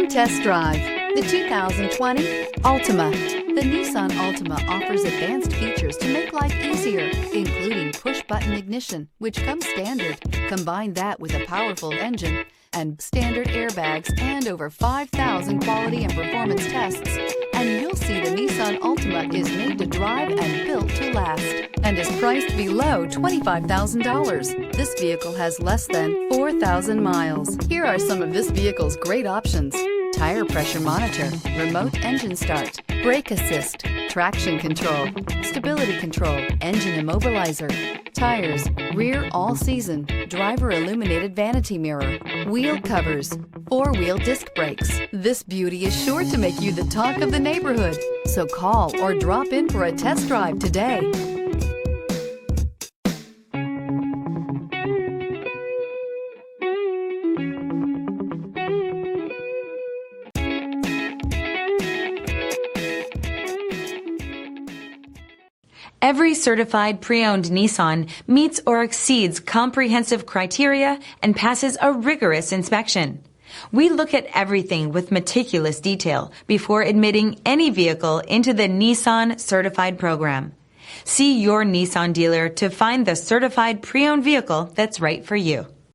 test drive the 2020 Altima. The Nissan Altima offers advanced features to make life easier, including push-button ignition, which comes standard. Combine that with a powerful engine and standard airbags and over 5,000 quality and performance tests, and you'll see the Nissan Altima is made to drive and built to last, and is priced below $25,000. This vehicle has less than 4,000 miles. Here are some of this vehicle's great options: tire pressure monitor, remote engine start, brake assist, traction control, stability control, engine immobilizer, tires, rear all-season, driver illuminated vanity mirror, wheel covers, four-wheel disc brakes. This beauty is sure to make you the talk of the neighborhood. So call or drop in for a test drive today. Every certified pre-owned Nissan meets or exceeds comprehensive criteria and passes a rigorous inspection. We look at everything with meticulous detail before admitting any vehicle into the Nissan Certified program. See your Nissan dealer to find the certified pre-owned vehicle that's right for you.